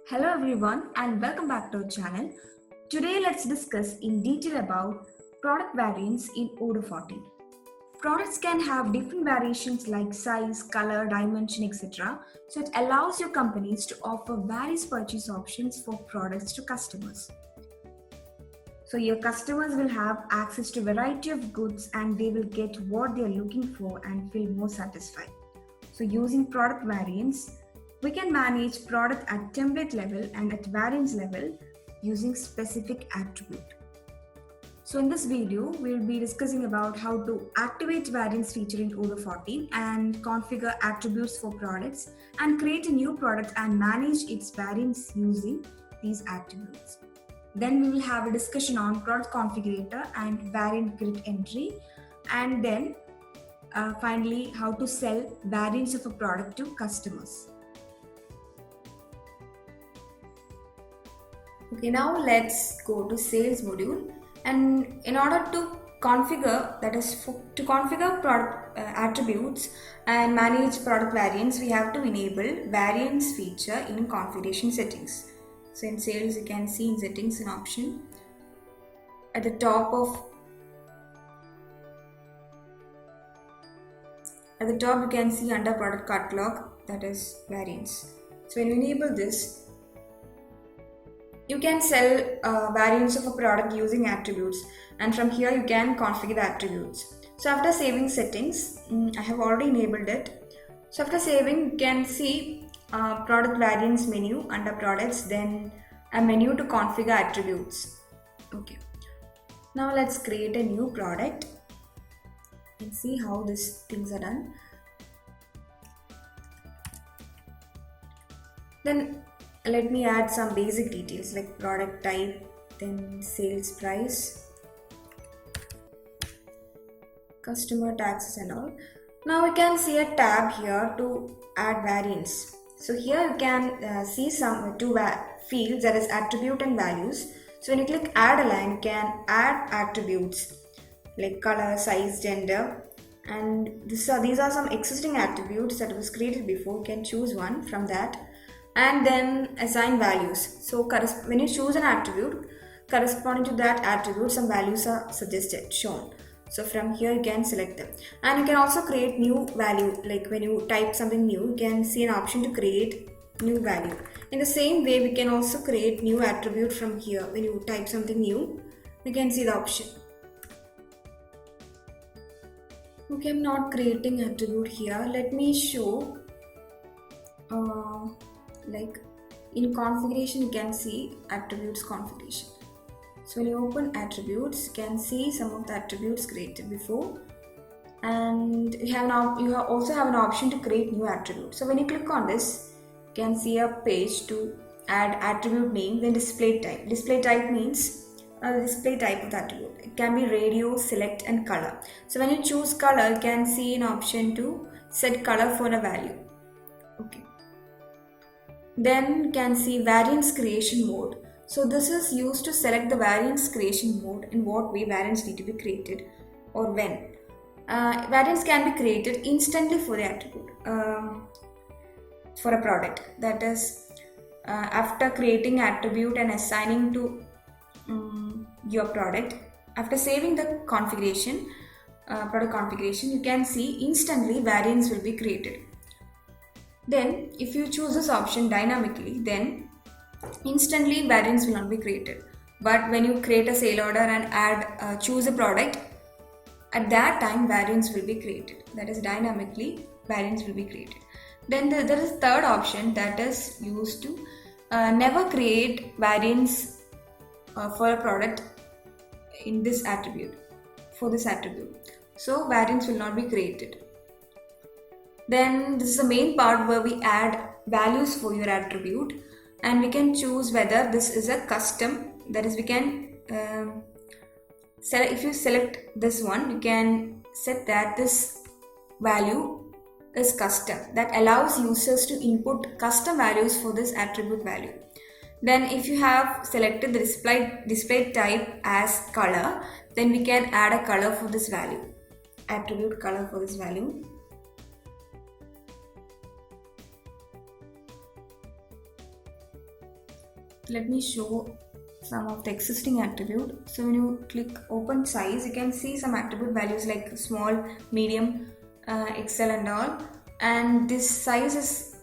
Hello everyone and welcome back to our channel. Today let's discuss in detail about product variants in Odoo 14. Products can have different variations like size, color, dimension, etc. So it allows your companies to offer various purchase options for products to customers. So your customers will have access to a variety of goods and they will get what they are looking for and feel more satisfied. So using product variants, we can manage product at template level and at variance level using specific attribute. So in this video, we'll be discussing about how to activate variance feature in Odoo 14 and configure attributes for products and create a new product and manage its variance using these attributes. Then we will have a discussion on product configurator and variant grid entry, and then finally how to sell variants of a product to customers. Okay, now let's go to sales module, and in order to configure, that is to configure product attributes and manage product variants, we have to enable variance feature in configuration settings. So in sales, you can see in settings an option at the top you can see under product catalog, that is variants. So when you enable this, you can sell variants of a product using attributes, and from here you can configure the attributes. So after saving settings, I have already enabled it. So after saving, you can see product variants menu under products, then a menu to configure attributes. Okay, now let's create a new product and see how these things are done. Then let me add some basic details like product type, then sales price, customer taxes and all. Now we can see a tab here to add variants. So here you can see some two fields, that is attribute and values. So when you click add a line, you can add attributes like color, size, gender, and these are some existing attributes that was created before. You can choose one from that and then assign values. So when you choose an attribute, corresponding to that attribute, some values are shown. So from here you can select them, and you can also create new value. Like when you type something new, you can see an option to create new value. In the same way, we can also create new attribute from here. When you type something new, you can see the option. Okay, I'm not creating attribute here. Let me show like in configuration, you can see attributes configuration. So when you open attributes, you can see some of the attributes created before, and you also have an option to create new attributes. So when you click on this, you can see a page to add attribute name, then display type. Display type means the display type of the attribute. It can be radio, select and color. So when you choose color, you can see an option to set color for a value. Okay. Then you can see variance creation mode. So this is used to select the variance creation mode, in what way variance need to be created or when. Variance can be created instantly for the attribute, for a product. That is, after creating attribute and assigning to your product, after saving the configuration, product configuration, you can see instantly variance will be created. Then if you choose this option dynamically, then instantly variance will not be created. But when you create a sale order and choose a product, at that time variance will be created. That is, dynamically variance will be created. Then there is third option that is used to never create variance for a product in this attribute, for this attribute. So variance will not be created. Then this is the main part where we add values for your attribute, and we can choose whether this is a custom. That is, we can if you select this one, you can set that this value is custom. That allows users to input custom values for this attribute value. Then if you have selected the display type as color, then we can add a color for this value, attribute color for this value. let me show some of the existing attribute. So when you click open size, you can see some attribute values like small, medium, XL and all. And this size is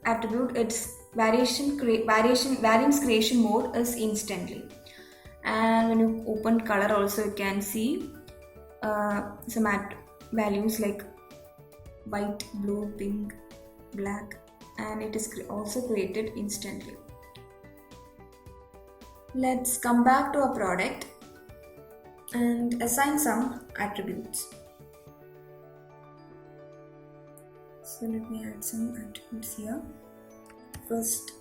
attribute, its variance creation mode is instantly. And when you open color also, you can see some values like white, blue, pink, black, and it is also created instantly. Let's come back to our product and assign some attributes. So let me add some attributes here. First,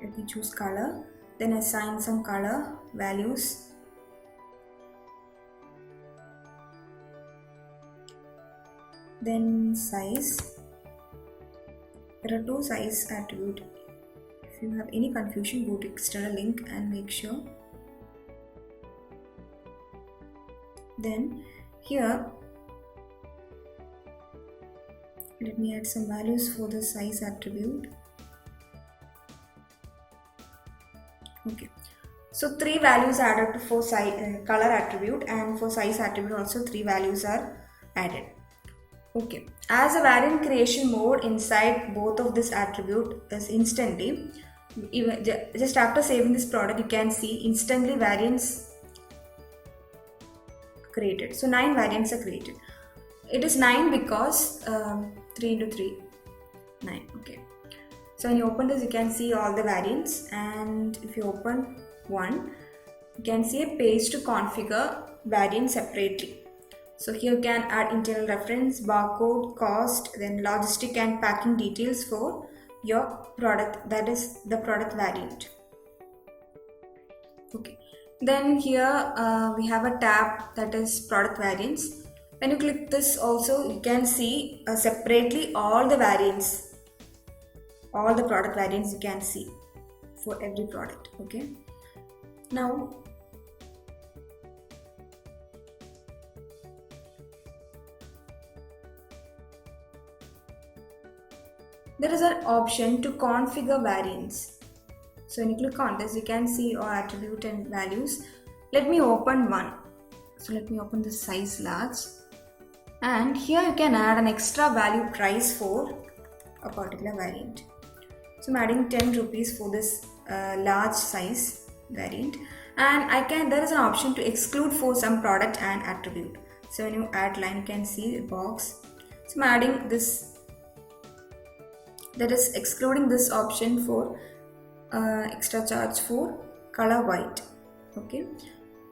let me choose color, then assign some color values. Then size. There are two size attributes. If you have any confusion, go to external link and make sure. Then here, let me add some values for the size attribute. Okay, so 3 values added for color attribute, and for size attribute also 3 values are added. Okay, as a variant creation mode inside both of this attribute is instantly, even just after saving this product, you can see instantly variants created. So 9 variants are created. It is 9 because 3 into 3, 9. Okay. So when you open this, you can see all the variants, and if you open one, you can see a page to configure variant separately. So here you can add internal reference, barcode, cost, then logistic and packing details for your product, that is the product variant. Okay. Then here we have a tab that is product variants. When you click this also, you can see separately all the variants, all the product variants you can see for every product. Okay. Now there is an option to configure variants. So when you click on this, you can see all attribute and values. Let me open one. So let me open the size large, and here you can add an extra value price for a particular variant. So I'm adding 10 rupees for this large size variant, and there is an option to exclude for some product and attribute. So when you add line, you can see the box. So I'm adding this, that is excluding this option for extra charge for color white. Okay,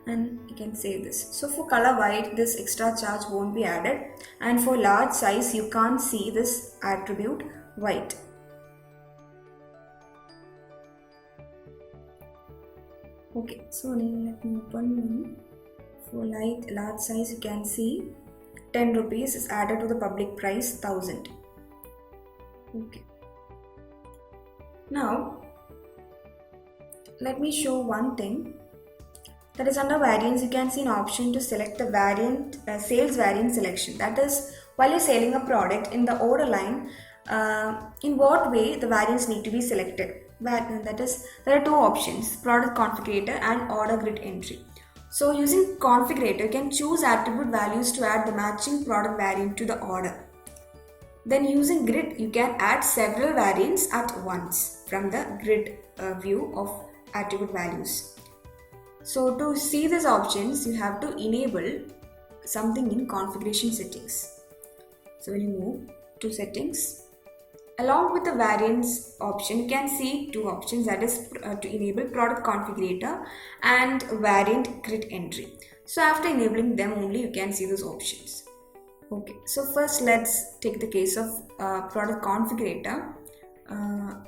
and you can save this. So for color white, this extra charge won't be added, and for large size, you can't see this attribute white. Okay, so let me open one. For large size, you can see 10 rupees is added to the public price 1000. Okay. Now, let me show one thing. That is under variants, you can see an option to select the variant, sales variant selection. That is, while you're selling a product in the order line, in what way the variants need to be selected. That is, there are two options: product configurator and order grid entry. So using configurator, you can choose attribute values to add the matching product variant to the order. Then using grid, you can add several variants at once from the grid view of attribute values. So to see these options, you have to enable something in configuration settings. So when you move to settings, along with the variants option, you can see two options, that is to enable product configurator and variant grid entry. So after enabling them only, you can see those options. Okay, so first let's take the case of product configurator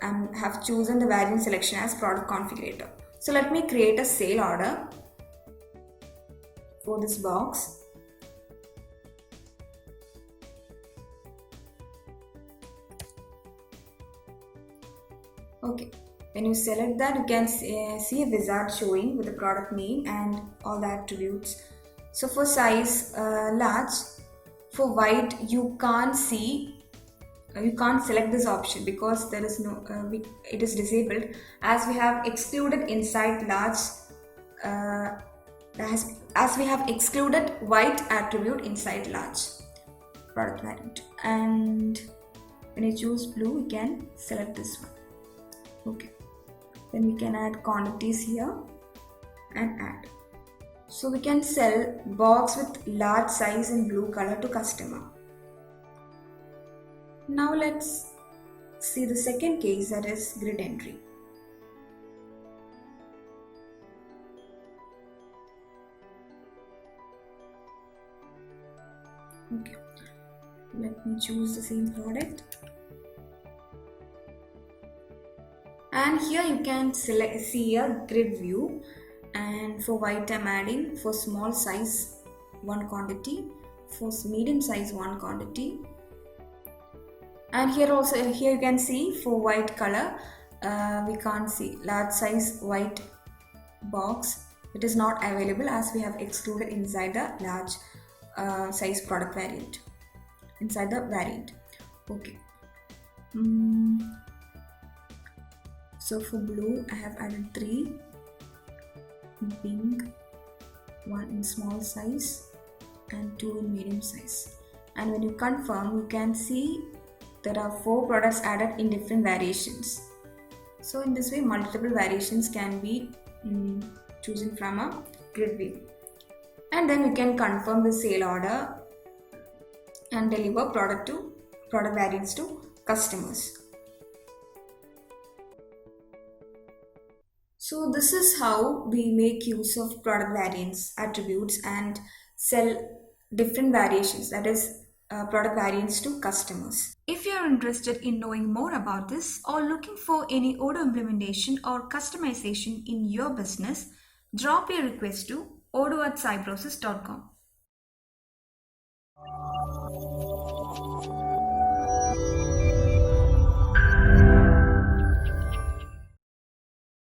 and have chosen the variant selection as product configurator. So let me create a sale order for this box. Okay, when you select that, you can see a wizard showing with the product name and all the attributes. So for size large, for white, you can't see you can't select this option because there is no it is disabled, as we have excluded inside large uh, as we have excluded white attribute inside large product variant. And when you choose blue, you can select this one. Okay, then we can add quantities here and add. So we can sell box with large size in blue color to customer. Now let's see the second case, that is grid entry. Okay, let me choose the same product. And here you can see a grid view, and for white I'm adding for small size one quantity, for medium size one quantity, and here also you can see for white color we can't see large size white box, it is not available as we have excluded inside the large size product variant, inside the variant. Okay. So for blue I have added 3, in pink 1 in small size and 2 in medium size. And when you confirm, you can see there are 4 products added in different variations. So in this way multiple variations can be chosen from a grid view. And then we can confirm the sale order and deliver product variants to customers. So this is how we make use of product variants attributes and sell different variations, that is product variants to customers. If you are interested in knowing more about this or looking for any Odoo implementation or customization in your business, drop your request to odoo@cybrosys.com.